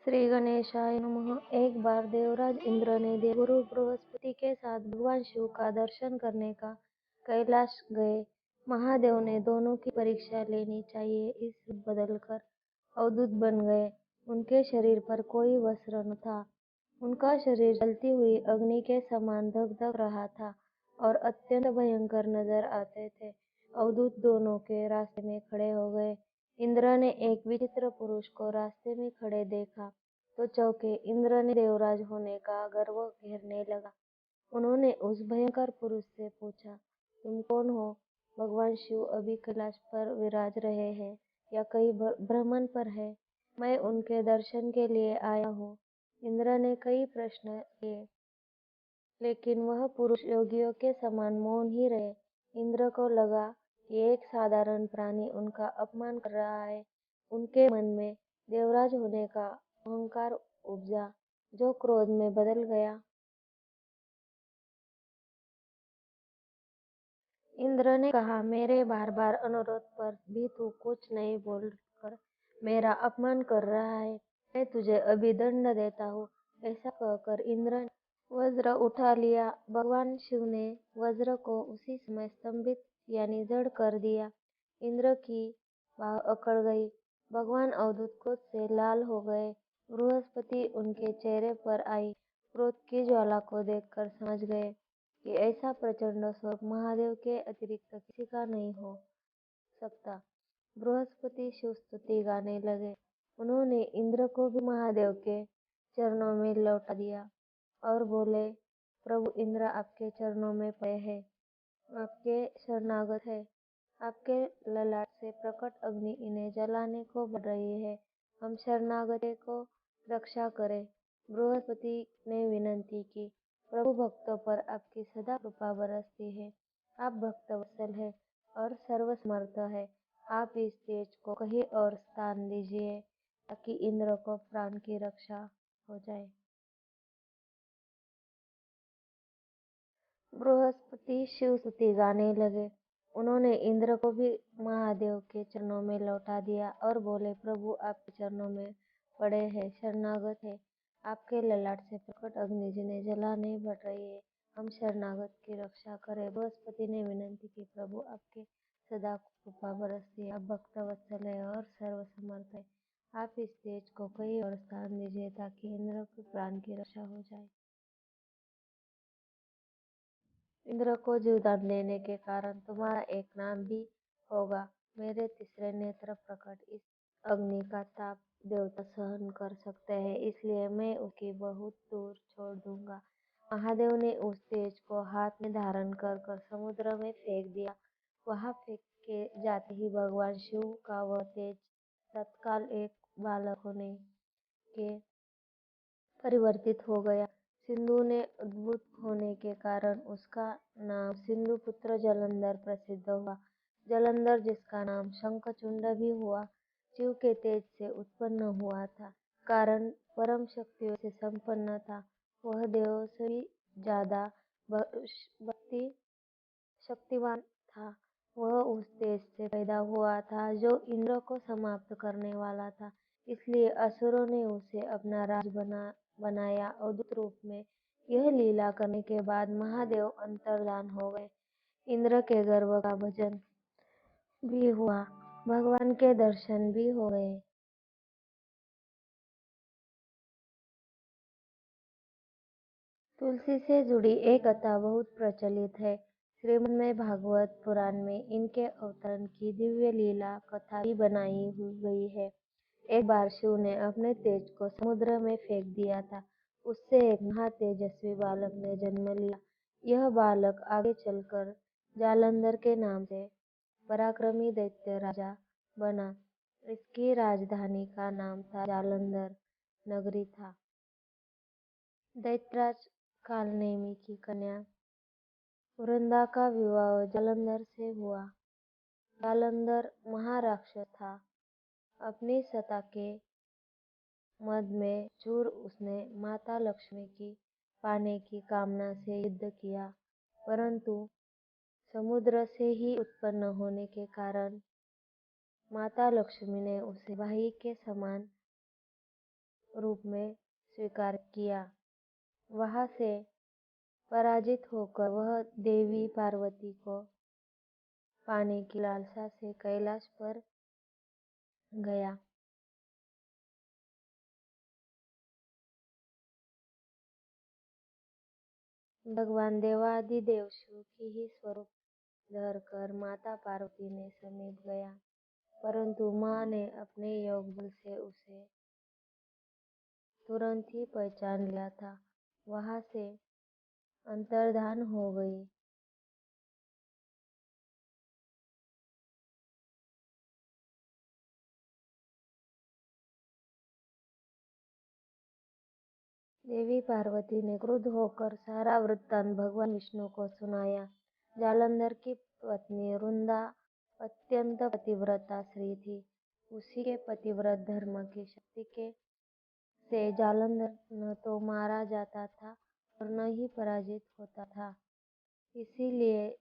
श्री गणेशाय नमः। एक बार देवराज इंद्र ने देवगुरु बृहस्पति के साथ भगवान शिव का दर्शन करने का कैलाश गए। महादेव ने दोनों की परीक्षा लेनी चाहिए इस रूप बदलकर अवधूत बन गए। उनके शरीर पर कोई वस्त्र न था। उनका शरीर जलती हुई अग्नि के समान धक धक रहा था और अत्यंत भयंकर नजर आते थे। अवधूत दोनों के रास्ते में खड़े हो गए। इंद्र ने एक विचित्र पुरुष को रास्ते में खड़े देखा तो चौंके। इंद्र ने देवराज होने का गर्व घेरने लगा। उन्होंने उस भयंकर पुरुष से पूछा, तुम कौन हो? भगवान शिव अभी कैलाश पर विराज रहे हैं या कहीं भ्रमण पर है? मैं उनके दर्शन के लिए आया हूँ। इंद्र ने कई प्रश्न किए, लेकिन वह पुरुष योगियों के समान मौन ही रहे। इंद्र को लगा कि एक साधारण प्राणी उनका अपमान कर रहा है। उनके मन में देवराज होने का अहंकार उपजा, जो क्रोध में बदल गया। इंद्र ने कहा, मेरे बार बार अनुरोध पर भी तू कुछ नहीं बोलकर मेरा अपमान कर रहा है। मैं तुझे अभी दंड देता हूँ। ऐसा कहकर इंद्र ने वज्र उठा लिया। भगवान शिव ने वज्र को उसी समय स्तंभित यानी जड़ कर दिया। इंद्र की बाह अकड़ गई। भगवान अवधूत क्रोध से लाल हो गए। बृहस्पति उनके चेहरे पर आई क्रोध की ज्वाला को देखकर समझ गए कि ऐसा प्रचंड स्वरूप महादेव के अतिरिक्त किसी का नहीं हो सकता। बृहस्पति शिव स्तुति गाने लगे। उन्होंने इंद्र को भी महादेव के चरणों में लौटा दिया और बोले, प्रभु इंद्र आपके चरणों में पड़े हैं, आपके शरणागत है। आपके ललाट से प्रकट अग्नि इन्हें जलाने को बढ़ रही है। हम शरणागत को रक्षा करें। बृहस्पति ने विनती की, प्रभु भक्तों पर आपकी सदा कृपा बरसती है। आप भक्तवत्सल है और सर्वसमर्थ है। आप इस तेज को कहीं और स्थान दीजिए ताकि इंद्र को प्राण की रक्षा हो जाए। बृहस्पति शिव स्तुति गाने लगे। उन्होंने इंद्र को भी महादेव के चरणों में लौटा दिया और बोले, प्रभु आपके चरणों में पड़े हैं, शरणागत है। आपके ललाट से प्रकट अग्नि जिन्हें जलाने बढ़ रही है। हम शरणागत की रक्षा करें। बृहस्पति ने विनती की, प्रभु आपके सदा कृपा बरसती है। आप भक्तवत्सल है और सर्वसमर्थ है। आप इस तेज को कहीं और स्थान दीजिए ताकि इंद्र के प्राण की रक्षा हो जाए। इंद्र को जीवदान देने के कारण तुम्हारा एक नाम भी होगा। मेरे तीसरे नेत्र प्रकट इस अग्नि का ताप देवता सहन कर सकते हैं, इसलिए मैं उसकी बहुत दूर छोड़ दूंगा। महादेव ने उस तेज को हाथ में धारण कर कर समुद्र में फेंक दिया। वहां फेंक के जाते ही भगवान शिव का वह तेज तत्काल एक बालक होने के परिवर्तित हो गया। सिंधु ने उद्भूत होने के कारण उसका नाम सिंधु पुत्र जलंधर प्रसिद्ध हुआ। जलंधर, जिसका नाम शंखचूड भी हुआ, शिव के तेज से उत्पन्न हुआ था। कारण परम शक्तियों से संपन्न था। वह देवों से भी ज्यादा भक्ति शक्तिवान था। वह उस तेज से पैदा हुआ था जो इंद्र को समाप्त करने वाला था। इसलिए असुरों ने उसे अपना राज बनाया। अद्भुत रूप में यह लीला करने के बाद महादेव अंतर्धान हो गए। इंद्र के गर्व का भजन भी हुआ, भगवान के दर्शन भी हो गए। तुलसी से जुड़ी एक कथा बहुत प्रचलित है। श्रीमद् भागवत पुराण में इनके अवतरण की दिव्य लीला कथा भी बनाई गई है। एक बार शिव ने अपने तेज को समुद्र में फेंक दिया था। उससे एक महातेजस्वी बालक ने जन्म लिया। यह बालक आगे चलकर जालंधर के नाम से पराक्रमी दैत्य राजा बना। इसकी राजधानी का नाम था जालंधर नगरी था। दैत्यराज कालनेमि की कन्या वृंदा का विवाह जालंधर से हुआ। जालंधर महाराक्षस था। अपनी सत्ता के मद में चूर उसने माता लक्ष्मी की पाने की कामना से युद्ध किया, परंतु समुद्र से ही उत्पन्न होने के कारण माता लक्ष्मी ने उसे भाई के समान रूप में स्वीकार किया। वहां से पराजित होकर वह देवी पार्वती को पाने की लालसा से कैलाश पर गया। भगवान देवाधिदेव शिव की ही स्वरूप धरकर माता पार्वती ने समीप गया, परंतु माँ ने अपने योग बल से उसे तुरंत ही पहचान लिया था। वहां से अंतर्धान हो गई। देवी पार्वती ने क्रुद्ध होकर सारा वृत्तांत भगवान विष्णु को सुनाया। जालंधर की पत्नी वृंदा अत्यंत पतिव्रता स्त्री थी। उसी के पतिव्रत धर्म की शक्ति के से जालंधर न तो मारा जाता था और न ही पराजित होता था। इसीलिए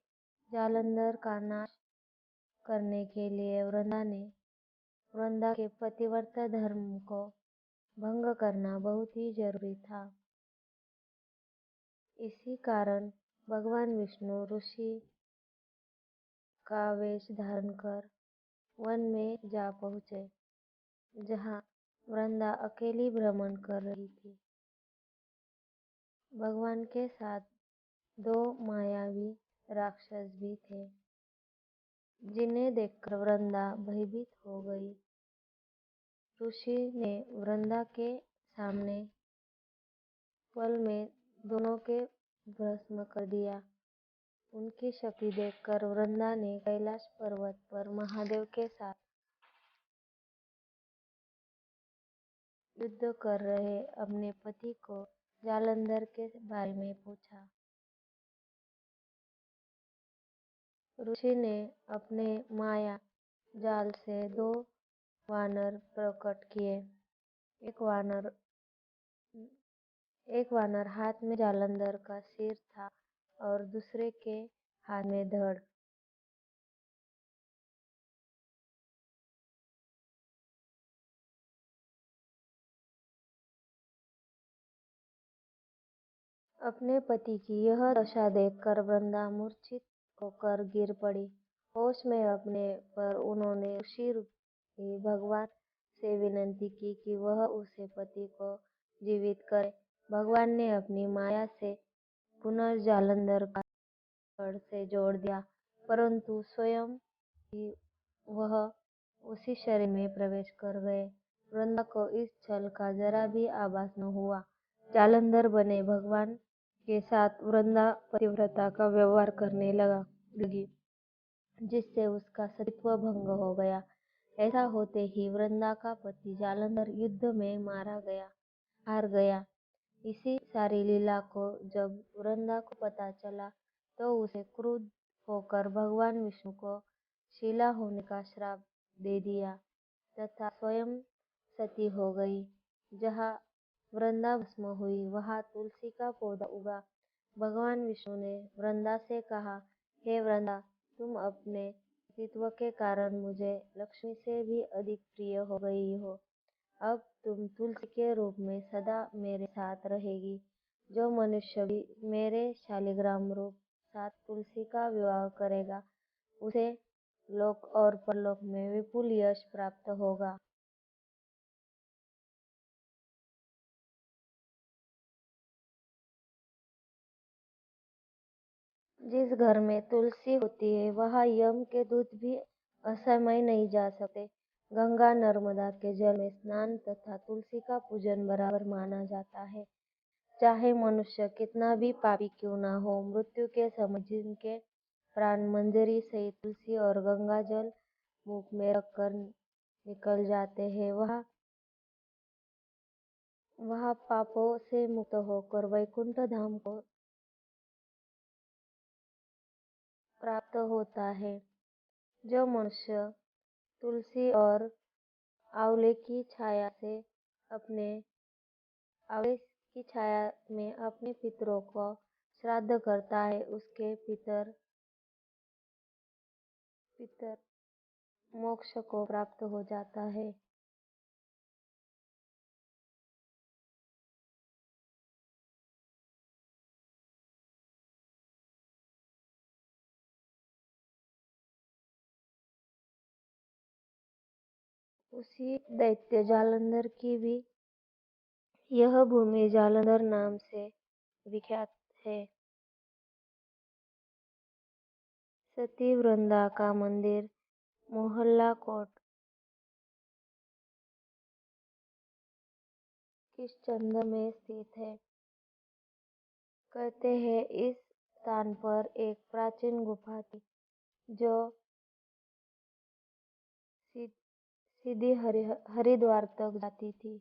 जालंधर का नाश करने के लिए वृंदा के पतिव्रता धर्म को भंग करना बहुत ही जरूरी था। इसी कारण भगवान विष्णु ऋषि का वेश धारण कर वन में जा पहुंचे, जहां वृंदा अकेली भ्रमण कर रही थी। भगवान के साथ दो मायावी राक्षस भी थे, जिन्हें देखकर वृंदा भयभीत हो गई। ऋषि ने वृंदा के सामने पल में दोनों के भस्म कर दिया। उनकी शक्ति देखकर वृंदा ने कैलाश पर्वत पर महादेव के साथ युद्ध कर रहे अपने पति को जालंधर के बारे में पूछा। ऋषि ने अपने माया जाल से दो वानर प्रकट किए। एक वानर हाथ में जालंधर का सिर था और दूसरे के हाथ में धड़। अपने पति की यह दशा देखकर वृंदा मूर्छित होकर गिर पड़ी। होश में अपने पर उन्होंने ऋषि रूपी भगवान से विनती की कि वह उसे पति को जीवित करे। भगवान ने अपनी माया से पुनर्जालंधर का धड़ से जोड़ दिया, परंतु स्वयं ही वह उसी शरीर में प्रवेश कर गए। वृंदा को इस छल का जरा भी आभास न हुआ। जालंधर बने भगवान के साथ वृंदा पतिव्रता का व्यवहार करने लगी, जिससे उसका सतीत्व भंग हो गया। ऐसा होते ही वृंदा का पति जालंधर युद्ध में हार गया। इसी सारी लीला को जब वृंदा को पता चला, तो उसे क्रुद्ध होकर भगवान विष्णु को शिला होने का श्राप दे दिया तथा स्वयं सती हो गई। जहाँ वृंदा भस्म हुई, वहां तुलसी का पौधा उगा। भगवान विष्णु ने वृंदा से कहा, हे वृंदा, तुम अपने अस्तित्व के कारण मुझे लक्ष्मी से भी अधिक प्रिय हो गई हो। अब तुम तुलसी के रूप में सदा मेरे साथ रहेगी। जो मनुष्य भी मेरे शालिग्राम रूप साथ तुलसी का विवाह करेगा, उसे लोक और परलोक में विपुल यश प्राप्त होगा। जिस घर में तुलसी होती है, वहां यम के दूत भी असमय नहीं जा सकते। गंगा नर्मदा के जल में स्नान तथा तुलसी का पूजन बराबर माना जाता है। चाहे मनुष्य कितना भी पापी क्यों ना हो, मृत्यु के समय जिनके प्राण मंजरी सहित तुलसी और गंगा जल मुख में रखकर निकल जाते हैं, वह पापों से मुक्त होकर वैकुंठ धाम को प्राप्त होता है। जो मनुष्य तुलसी और आंवले की छाया में अपने पितरों को श्राद्ध करता है, उसके पितर मोक्ष को प्राप्त हो जाता है। उसी दैत्य जालंधर की भी यह भूमि जालंधर नाम से विख्यात है। सती वृंदा का मंदिर मोहल्ला कोट किशचंद में स्थित है। कहते हैं इस स्थान पर एक प्राचीन गुफा थी जो सीधी हरिद्वार तक जाती थी।